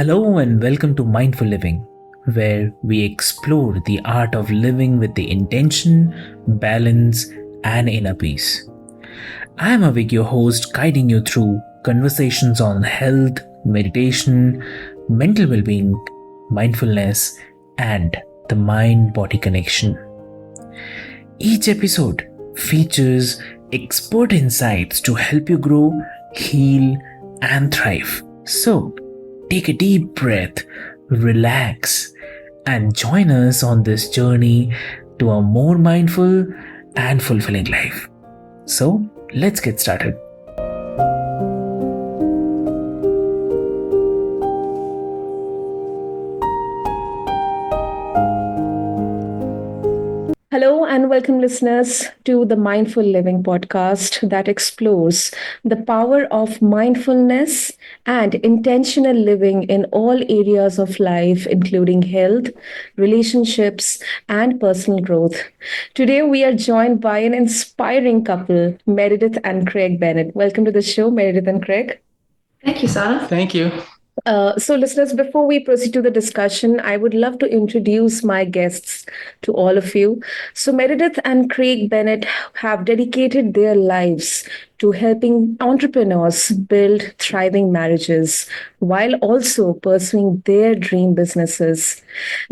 Hello and welcome to Mindful Living, where we explore the art of living with the intention, balance, and inner peace. I am Avik, your host, guiding you through conversations on health, meditation, mental well being, mindfulness, and the mind body connection. Each episode features expert insights to help you grow, heal, and thrive. So, take a deep breath, relax, and join us on this journey to a more mindful and fulfilling life. So, let's get started. Hello and welcome, listeners, to the Mindful Living podcast that explores the power of mindfulness and intentional living in all areas of life, including health, relationships, and personal growth. Today, we are joined by an inspiring couple, Meredith and Craig Bennett. Welcome to the show, Meredith and Craig. Thank you, Sana. Thank you. So, listeners, before we proceed to the discussion, I would love to introduce my guests to all of you. So, Meredith and Craig Bennett have dedicated their lives to helping entrepreneurs build thriving marriages while also pursuing their dream businesses.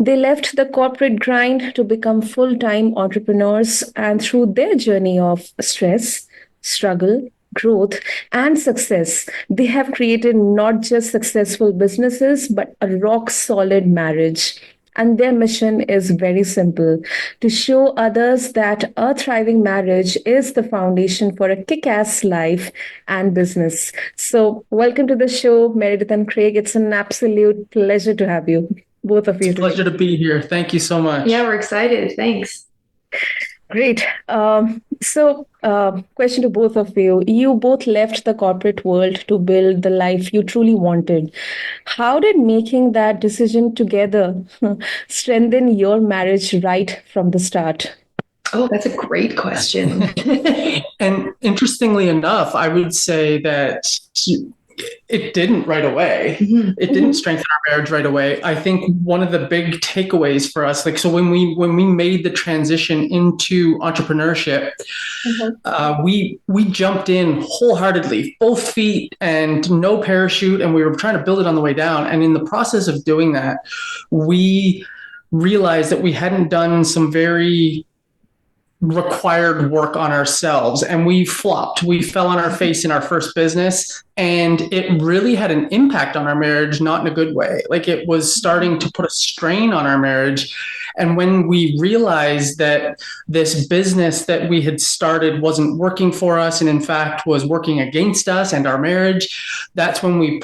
They left the corporate grind to become full time entrepreneurs, and through their journey of stress, struggle, growth, and success, they have created not just successful businesses, but a rock solid marriage. And their mission is very simple: to show others that a thriving marriage is the foundation for a kick ass life and business. So, welcome to the show, Meredith and Craig. It's an absolute pleasure to have you, both of you. It's a pleasure to be here. Thank you so much. Yeah, we're excited. Thanks. Great. Question to both of you. You both left the corporate world to build the life you truly wanted. How did making that decision together strengthen your marriage right from the start? Oh, that's a great question. And interestingly enough, I would say that it didn't right away. Mhm. It didn't strengthen our marriage right away. I think one of the big takeaways for us, so when we made the transition into entrepreneurship, we jumped in wholeheartedly, both feet and no parachute, and we were trying to build it on the way down. And in the process of doing that, we realized that we hadn't done some very required work on ourselves, and we flopped. We fell on our face in our first business, and it really had an impact on our marriage, not in a good way. Like, it was starting to put a strain on our marriage. And when we realized that this business that we had started wasn't working for us, and in fact was working against us and our marriage, that's when we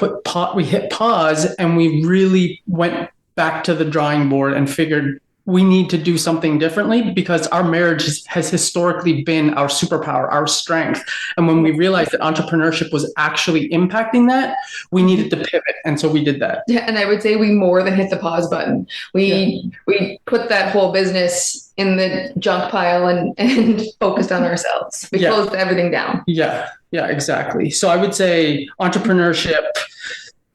hit pause, and we really went back to the drawing board and figured we need to do something differently, because our marriage has historically been our superpower, our strength. And when we realized that entrepreneurship was actually impacting that, we needed to pivot. And so we did that. Yeah, and I would say we more than hit the pause button. We put that whole business in the junk pile and focused on ourselves. We closed everything down. Yeah, exactly. So I would say entrepreneurship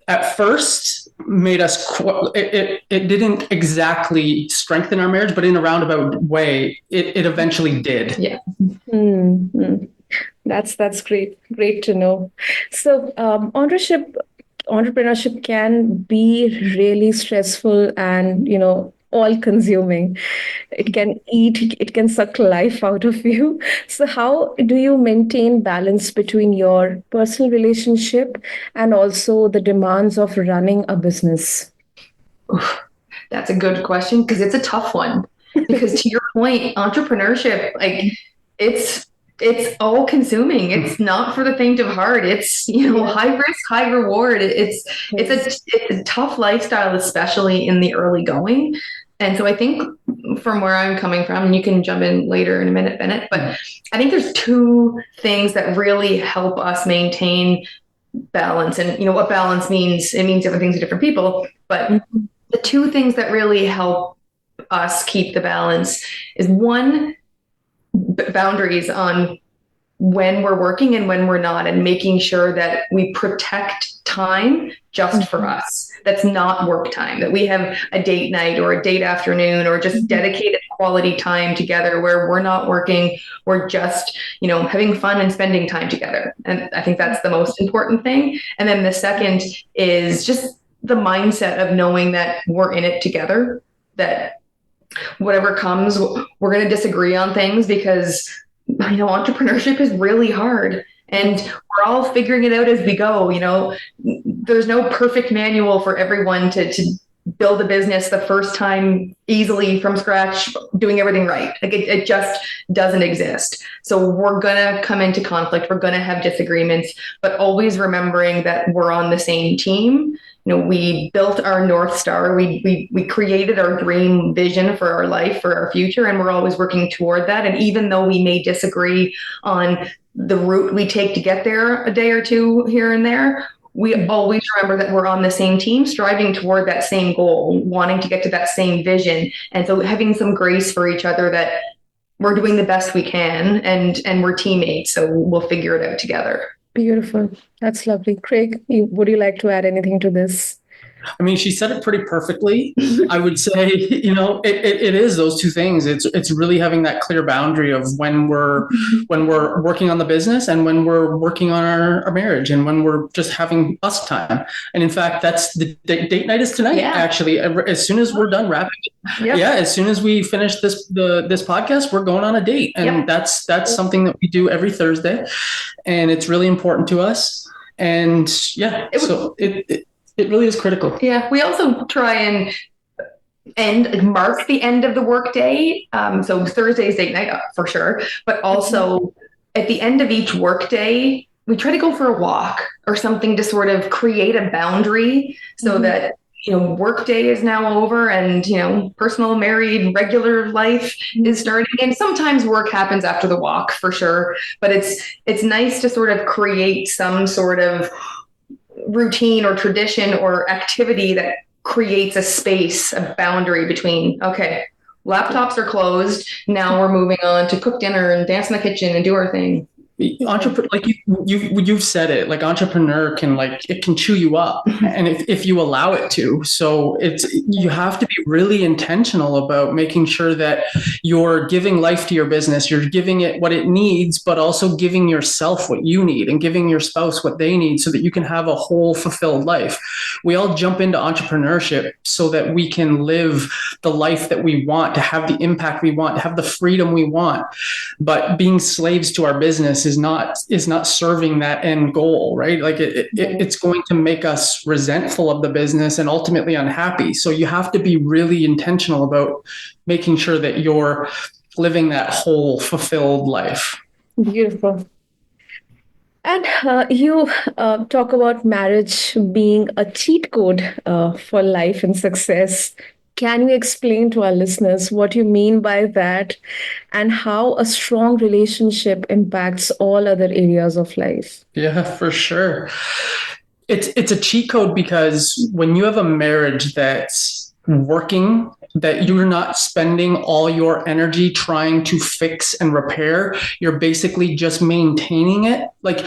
at first made us, it didn't exactly strengthen our marriage, but in a roundabout way, it eventually did. Yeah. Mm-hmm. That's great to know. So entrepreneurship can be really stressful and all consuming. It can suck life out of you. So how do you maintain balance between your personal relationship and also the demands of running a business? Oof, that's a good question, because it's a tough one. Because to your point, entrepreneurship, like, it's all consuming. It's not for the faint of heart. It's high risk, high reward. It's a tough lifestyle, especially in the early going. And so I think, from where I'm coming from, and you can jump in later in a minute, Bennett, but I think there's two things that really help us maintain balance. And what balance means, it means different things to different people. But the two things that really help us keep the balance is, one, boundaries on when we're working and when we're not, and making sure that we protect time just for us. that's not work time, that we have a date night or a date afternoon or just dedicated quality time together where we're not working, we're just, having fun and spending time together. And I think that's the most important thing. And then the second is just the mindset of knowing that we're in it together, that whatever comes, we're going to disagree on things because, entrepreneurship is really hard. And we're all figuring it out as we go. There's no perfect manual for everyone to build a business the first time easily from scratch, doing everything right. Like it just doesn't exist. So we're going to come into conflict. We're going to have disagreements, but always remembering that we're on the same team. We built our North Star. We created our dream vision for our life, for our future, and we're always working toward that. And even though we may disagree on the route we take to get there a day or two here and there, we always remember that we're on the same team, striving toward that same goal, wanting to get to that same vision. And so having some grace for each other, that we're doing the best we can, and we're teammates, so we'll figure it out together. Beautiful. That's lovely. Craig, would you like to add anything to this? I mean, she said it pretty perfectly. I would say, it is those two things. It's really having that clear boundary of when we're working on the business and when we're working on our marriage and when we're just having us time. And in fact, that's the date night is tonight. Yeah. Actually, as soon as we're done wrapping, as soon as we finish this podcast, we're going on a date, and that's something that we do every Thursday, and it's really important to us. And it really is critical. Yeah, we also try and mark the end of the workday. So Thursday's date night for sure, but also at the end of each workday, we try to go for a walk or something to sort of create a boundary so that workday is now over and personal, married, regular life is starting. And sometimes work happens after the walk for sure, but it's nice to sort of create some sort of routine or tradition or activity that creates a space, a boundary between, okay, laptops are closed, now we're moving on to cook dinner and dance in the kitchen and do our thing. Like you've said it, like entrepreneur it can chew you up, and if you allow it to. So you have to be really intentional about making sure that you're giving life to your business, you're giving it what it needs, but also giving yourself what you need and giving your spouse what they need so that you can have a whole fulfilled life. We all jump into entrepreneurship so that we can live the life that we want, to have the impact we want, to have the freedom we want. But being slaves to our business is not serving that end goal, right? Like it's going to make us resentful of the business and ultimately unhappy. So you have to be really intentional about making sure that you're living that whole fulfilled life. Beautiful. And you talk about marriage being a cheat code for life and success. Can you explain to our listeners what you mean by that and how a strong relationship impacts all other areas of life? Yeah, for sure. It's a cheat code because when you have a marriage that's working, that you're not spending all your energy trying to fix and repair, you're basically just maintaining it. Like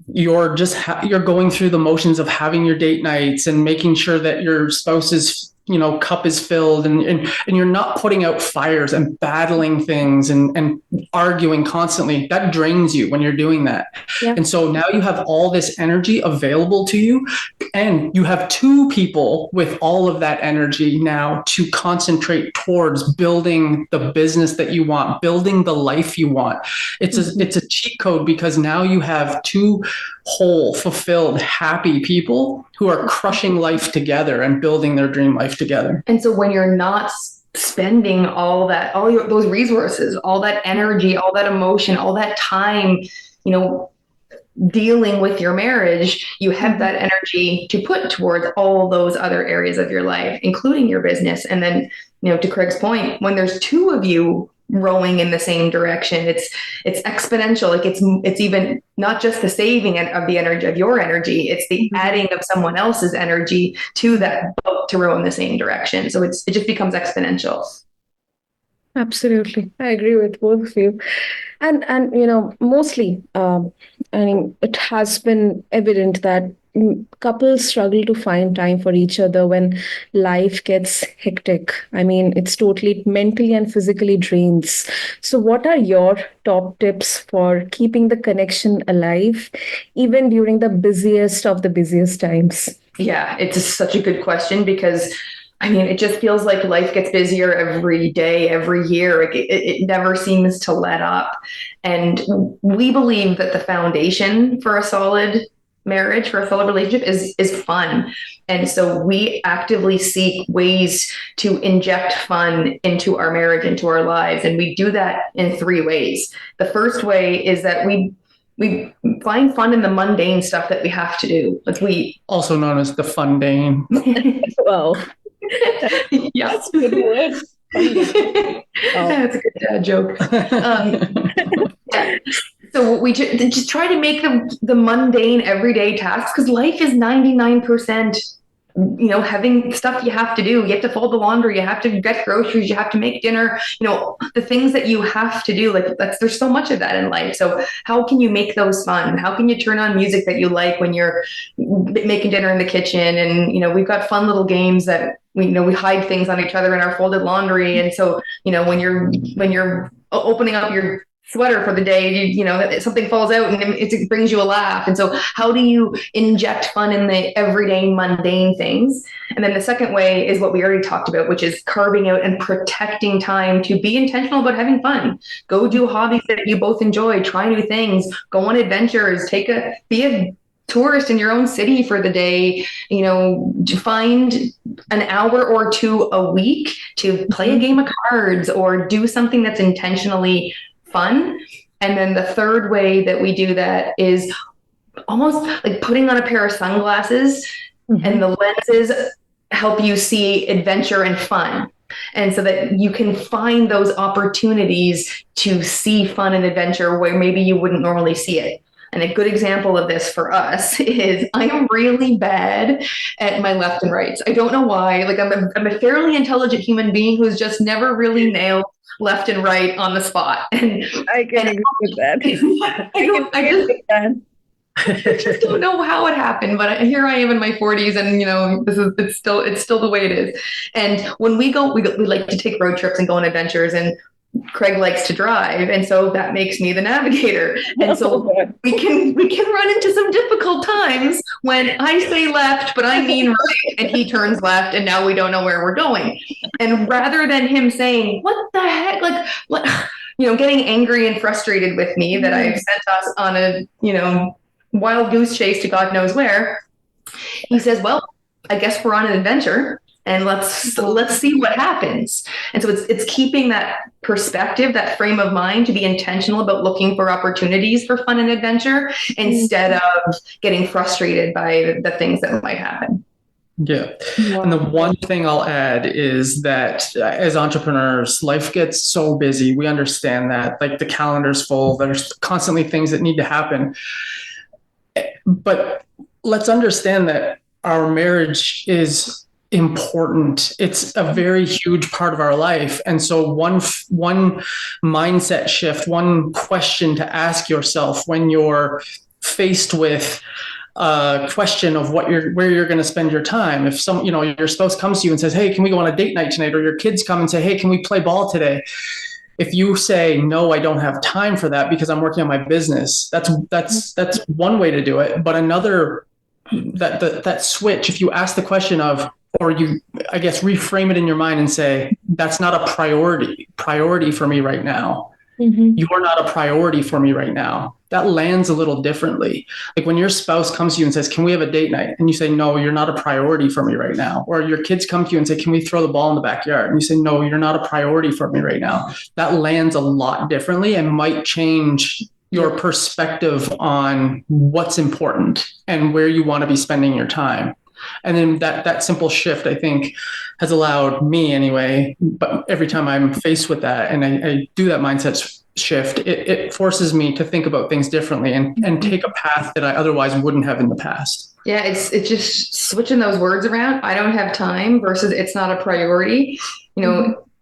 you're going through the motions of having your date nights and making sure that your spouse's cup is filled, and you're not putting out fires and battling things and arguing constantly. That drains you when you're doing that. Yeah. And so now you have all this energy available to you, and you have two people with all of that energy now to concentrate towards building the business that you want, building the life you want. It's a cheat code because now you have two whole, fulfilled, happy people who are crushing life together and building their dream life together. And so when you're not spending those resources, all that energy, all that emotion, all that time, dealing with your marriage, you have that energy to put towards all those other areas of your life, including your business. And then, to Craig's point, when there's two of you rowing in the same direction, it's exponential. Like it's even not just the saving of the energy of your energy, it's the adding of someone else's energy to that boat to row in the same direction. So it just becomes exponential. Absolutely. I agree with both of you. And mostly, it has been evident that couples struggle to find time for each other when life gets hectic. I mean, it's totally mentally and physically drains. So, what are your top tips for keeping the connection alive, even during the busiest of the busiest times? Yeah, it's such a good question because I mean, it just feels like life gets busier every day, every year. It never seems to let up. And we believe that the foundation for a solid marriage, for a solid relationship is fun. And so we actively seek ways to inject fun into our marriage, into our lives. And we do that in three ways. The first way is that we find fun in the mundane stuff that we have to do. Like we Also known as the fundane. Wow. yeah. That's a good word. That's a good dad joke. So we just try to make the mundane everyday tasks because life is 99%, having stuff you have to do. You have to fold the laundry, you have to get groceries, you have to make dinner, the things that you have to do. Like there's so much of that in life. So how can you make those fun? How can you turn on music that you like when you're making dinner in the kitchen? And, we've got fun little games that we hide things on each other in our folded laundry. And so, when you're opening up your sweater for the day, something falls out and it brings you a laugh. And so how do you inject fun in the everyday mundane things? And then the second way is what we already talked about, which is carving out and protecting time to be intentional about having fun. Go do hobbies that you both enjoy, try new things, go on adventures, be a tourist in your own city for the day, find an hour or two a week to play a game of cards or do something that's intentionally fun. And then the third way that we do that is almost like putting on a pair of sunglasses, and the lenses help you see adventure and fun. And so that you can find those opportunities to see fun and adventure where maybe you wouldn't normally see it. And a good example of this for us is I am really bad at my left and rights. I don't know why. Like I'm a fairly intelligent human being who's just never really nailed left and right on the spot. And I can agree with that. I just don't know how it happened, but here I am in my 40s, and it's still the way it is. And when we like to take road trips and go on adventures, and Craig likes to drive, and so that makes me the navigator. And so we can run into some difficult times when I say left, but I mean right, and he turns left, and now we don't know where we're going. And rather than him saying, "What the heck?" like what, getting angry and frustrated with me that I've sent us on a wild goose chase to God knows where, he says, "Well, I guess we're on an adventure. And let's see what happens." And so it's keeping that perspective, that frame of mind to be intentional about looking for opportunities for fun and adventure instead of getting frustrated by the things that might happen. Yeah. Wow. And the one thing I'll add is that as entrepreneurs, life gets so busy. We understand that, like the calendar's full. There's constantly things that need to happen. But let's understand that our marriage is important. It's a very huge part of our life. And so one mindset shift, one question to ask yourself when you're faced with a question of where you're going to spend your time. If your spouse comes to you and says, "Hey, can we go on a date night tonight?" Or your kids come and say, "Hey, can we play ball today?" If you say, "No, I don't have time for that because I'm working on my business," that's one way to do it. But another, that switch, if you ask the question of, or you, I guess, reframe it in your mind and say, "That's not a priority for me right now." You are not a priority for me right now. That lands a little differently. Like when your spouse comes to you and says, "Can we have a date night?" And you say, "No, you're not a priority for me right now." Or your kids come to you and say, "Can we throw the ball in the backyard?" And you say, "No, you're not a priority for me right now." That lands a lot differently and might change your perspective on what's important and where you want to be spending your time. And then that simple shift, I think, has allowed me anyway, but every time I'm faced with that and I do that mindset shift, it forces me to think about things differently and take a path that I otherwise wouldn't have in the past. Yeah, it's just switching those words around. I don't have time versus it's not a priority.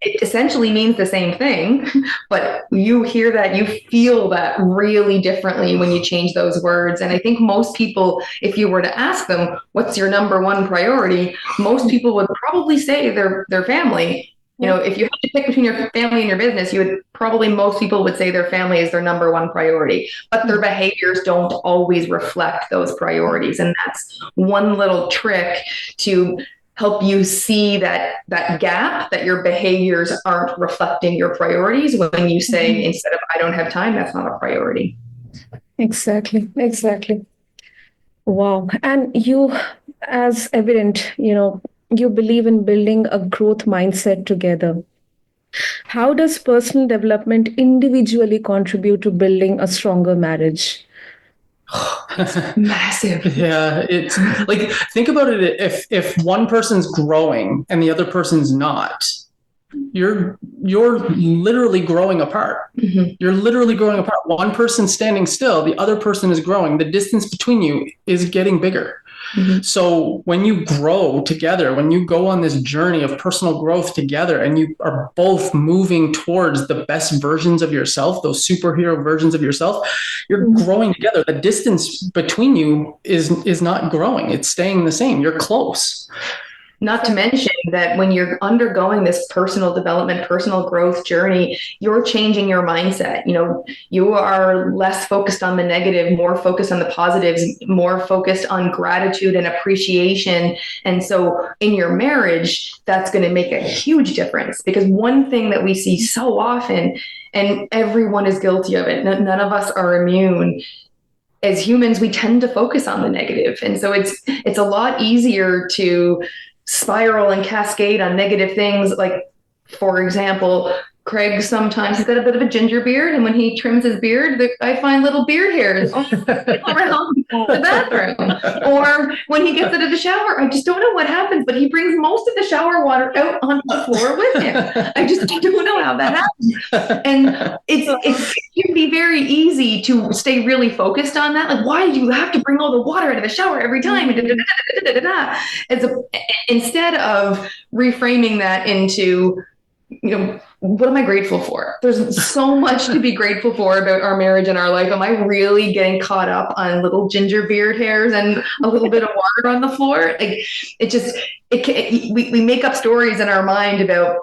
it essentially means the same thing, but you hear that, you feel that really differently when you change those words. And I think most people, if you were to ask them, what's your number one priority? Most people would probably say their family. You know, if you had to pick between your family and your business, most people would say their family is their number one priority, but their behaviors don't always reflect those priorities. And that's one little trick to help you see that gap, that your behaviors aren't reflecting your priorities when you say, instead of I don't have time, that's not a priority. Exactly. Wow. And you, as evident, you believe in building a growth mindset together. How does personal development individually contribute to building a stronger marriage? Massive. Yeah, it's like, think about it. If one person's growing and the other person's not, you're literally growing apart. You're literally growing apart. One person's standing still, the other person is growing. The distance between you is getting bigger. So when you grow together, when you go on this journey of personal growth together, and you are both moving towards the best versions of yourself, those superhero versions of yourself, you're growing together. The distance between you is not growing. It's staying the same. You're close. Not to mention that when you're undergoing this personal development, personal growth journey, you're changing your mindset. You are less focused on the negative, more focused on the positives, more focused on gratitude and appreciation. And so in your marriage, that's going to make a huge difference, because one thing that we see so often, and everyone is guilty of it, none of us are immune. As humans, we tend to focus on the negative. And so it's a lot easier to spiral and cascade on negative things. Like, for example, Craig, sometimes he's got a bit of a ginger beard, and when he trims his beard, I find little beard hairs all around the bathroom. Or when he gets out of the shower, I just don't know what happens, but he brings most of the shower water out onto the floor with him. I just don't know how that happens. And it can be very easy to stay really focused on that. Like, why do you have to bring all the water out of the shower every time? Instead of reframing that into, what am I grateful for? There's so much to be grateful for about our marriage and our life. Am I really getting caught up on little ginger beard hairs and a little bit of water on the floor? Like, we make up stories in our mind about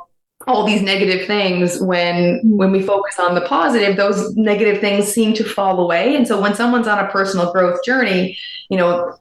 all these negative things. When we focus on the positive, those negative things seem to fall away. And so when someone's on a personal growth journey,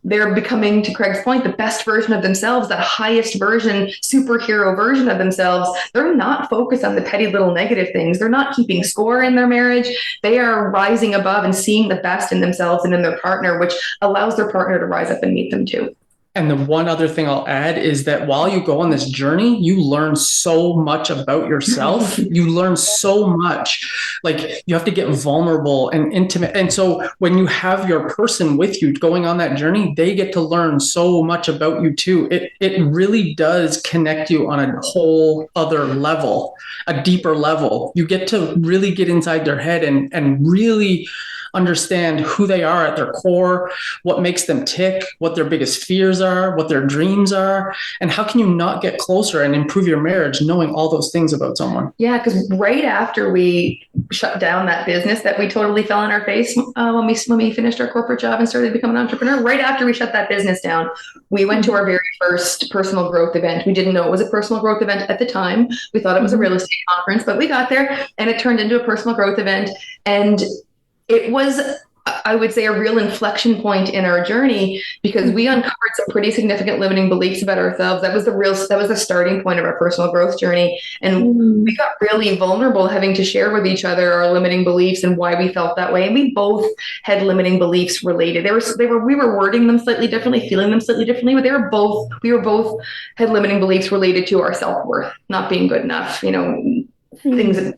they're becoming, to Craig's point, the best version of themselves, that highest version, superhero version of themselves. They're not focused on the petty little negative things. They're not keeping score in their marriage. They are rising above and seeing the best in themselves and in their partner, which allows their partner to rise up and meet them too. And the one other thing I'll add is that while you go on this journey, you learn so much about yourself. You learn so much. Like, you have to get vulnerable and intimate. And so when you have your person with you going on that journey, they get to learn so much about you too. It really does connect you on a whole other level, a deeper level. You get to really get inside their head and really understand who they are at their core, what makes them tick, what their biggest fears are, what their dreams are, and how can you not get closer and improve your marriage knowing all those things about someone? Yeah, because right after we shut down that business that we totally fell on our face when we finished our corporate job and started becoming an entrepreneur, right after we shut that business down, we went to our very first personal growth event. We didn't know it was a personal growth event at the time. We thought it was a real estate conference, but we got there and it turned into a personal growth event. And it was, I would say, a real inflection point in our journey, because we uncovered some pretty significant limiting beliefs about ourselves. That was the starting point of our personal growth journey. And we got really vulnerable, having to share with each other our limiting beliefs and why we felt that way. And we both had limiting beliefs related. We were wording them slightly differently, feeling them slightly differently, but we were both had limiting beliefs related to our self-worth, not being good enough, things to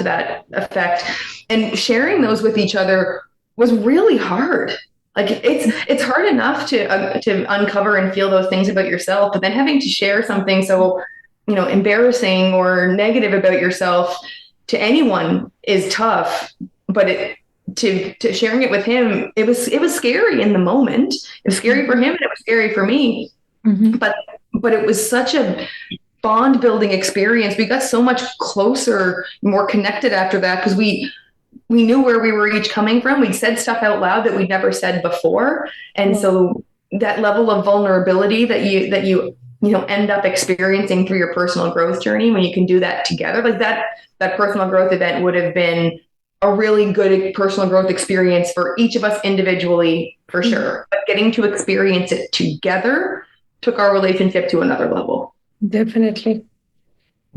that effect. And sharing those with each other was really hard. Like, it's hard enough to uncover and feel those things about yourself, but then having to share something so, embarrassing or negative about yourself to anyone is tough. But to sharing it with him, it was scary in the moment. It was scary for him and it was scary for me. But it was such a bond building experience. We got so much closer, more connected after that, because we knew where we were each coming from. We said stuff out loud that we'd never said before. And so that level of vulnerability that you end up experiencing through your personal growth journey, when you can do that together, like that personal growth event would have been a really good personal growth experience for each of us individually, for sure. But getting to experience it together took our relationship to another level. Definitely.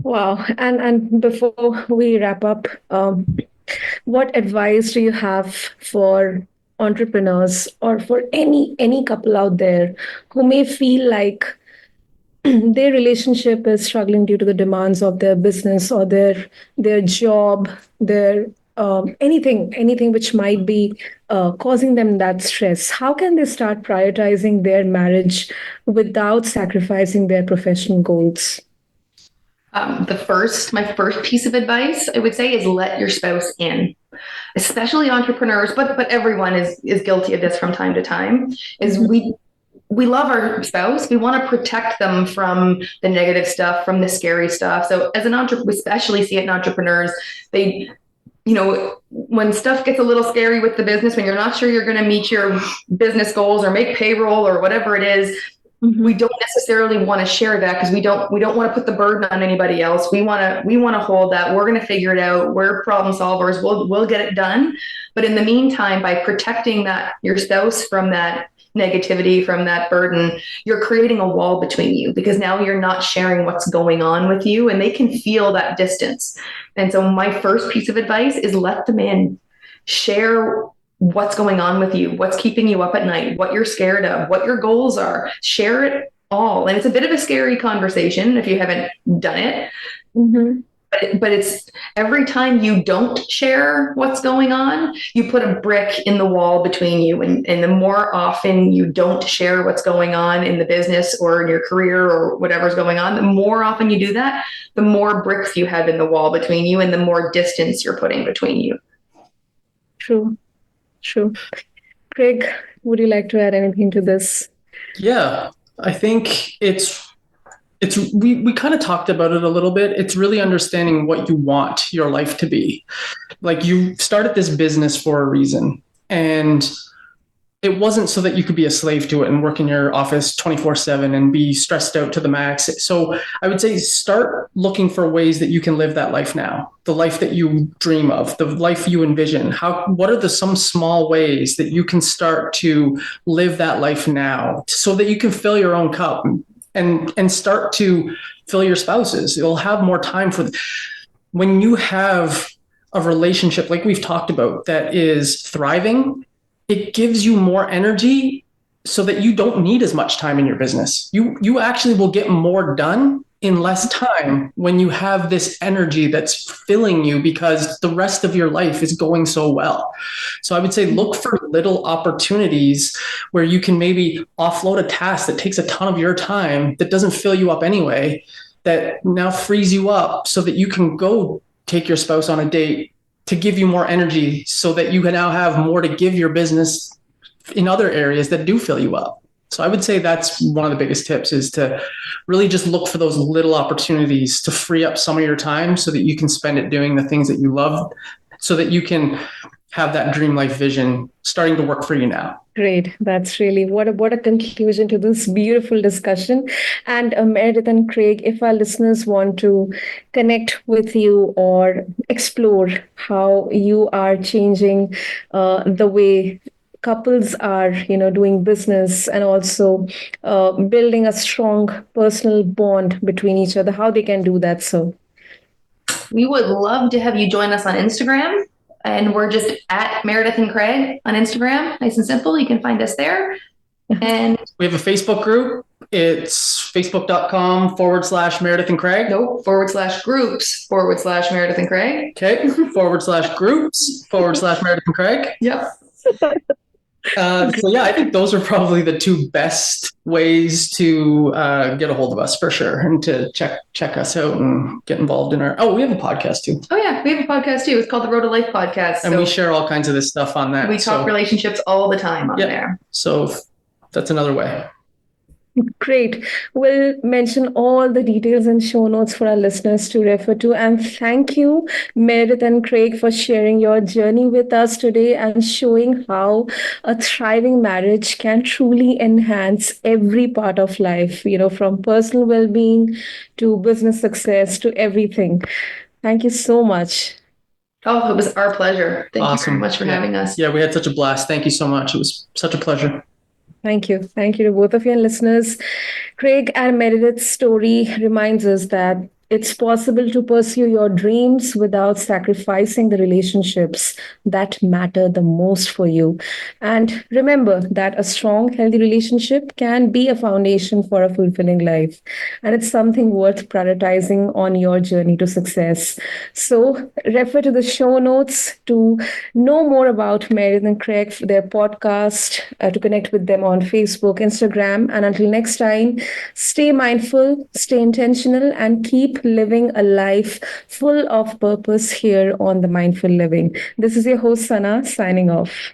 Wow. And before we wrap up, what advice do you have for entrepreneurs or for any couple out there who may feel like their relationship is struggling due to the demands of their business or their job, their anything which might be causing them that stress? How can they start prioritizing their marriage without sacrificing their professional goals? My first piece of advice I would say is let your spouse in, especially entrepreneurs, but everyone is guilty of this from time to time. Is we love our spouse. We want to protect them from the negative stuff, from the scary stuff. So as an entrepreneur, we especially see it in entrepreneurs, they, when stuff gets a little scary with the business, when you're not sure you're going to meet your business goals or make payroll or whatever it is, we don't necessarily want to share that, because we don't want to put the burden on anybody else. We want to hold that. We're going to figure it out. We're problem solvers. We'll get it done. But in the meantime, by protecting your spouse from that negativity, from that burden, you're creating a wall between you, because now you're not sharing what's going on with you, and they can feel that distance. And so my first piece of advice is let them in. Share what's going on with you, what's keeping you up at night, what you're scared of, what your goals are. Share it all. And it's a bit of a scary conversation if you haven't done it. But it's every time you don't share what's going on, you put a brick in the wall between you. And the more often you don't share what's going on in the business or in your career or whatever's going on, the more often you do that, the more bricks you have in the wall between you and the more distance you're putting between you. True. Craig, would you like to add anything to this? Yeah, I think we kind of talked about it a little bit. It's really understanding what you want your life to be. Like, you started this business for a reason, and it wasn't so that you could be a slave to it and work in your office 24/7 and be stressed out to the max. So I would say start looking for ways that you can live that life now, the life that you dream of, the life you envision. What are some small ways that you can start to live that life now, so that you can fill your own cup and start to fill your spouse's? You'll have more time for when you have a relationship like we've talked about that is thriving. It gives you more energy, so that you don't need as much time in your business. You actually will get more done in less time when you have this energy that's filling you, because the rest of your life is going so well. So I would say look for little opportunities where you can maybe offload a task that takes a ton of your time, that doesn't fill you up anyway, that now frees you up so that you can go take your spouse on a date, to give you more energy, so that you can now have more to give your business in other areas that do fill you up. So I would say that's one of the biggest tips, is to really just look for those little opportunities to free up some of your time, so that you can spend it doing the things that you love, so that you can have that dream life vision starting to work for you now. Great. That's really what a conclusion to this beautiful discussion. And Meredith and Craig, if our listeners want to connect with you or explore how you are changing the way couples are, doing business, and also building a strong personal bond between each other, how they can do that. So we would love to have you join us on Instagram. And we're just at Meredith and Craig on Instagram. Nice and simple. You can find us there. And we have a Facebook group. It's facebook.com/Meredith and Craig. Nope. /groups/Meredith and Craig. Okay. /groups/Meredith and Craig. Yep. So yeah, I think those are probably the two best ways to get a hold of us, for sure, and to check us out and get involved in we have a podcast too. Oh yeah, we have a podcast too. It's called the Road to Life Podcast. And we share all kinds of this stuff on that. We talk relationships all the time on there. So that's another way. Great. We'll mention all the details and show notes for our listeners to refer to. And thank you, Meredith and Craig, for sharing your journey with us today and showing how a thriving marriage can truly enhance every part of life, from personal well being to business success to everything. Thank you so much. Oh, it was our pleasure. Thank you very much for Yeah. having us. Yeah, we had such a blast. Thank you so much. It was such a pleasure. Thank you. Thank you to both of you and listeners. Craig and Meredith's story reminds us that it's possible to pursue your dreams without sacrificing the relationships that matter the most for you. And remember that a strong, healthy relationship can be a foundation for a fulfilling life. And it's something worth prioritizing on your journey to success. So refer to the show notes to know more about Meredith and Craig, their podcast, to connect with them on Facebook, Instagram. And until next time, stay mindful, stay intentional, and keep living a life full of purpose here on the Mindful Living. This is your host, Sana, signing off.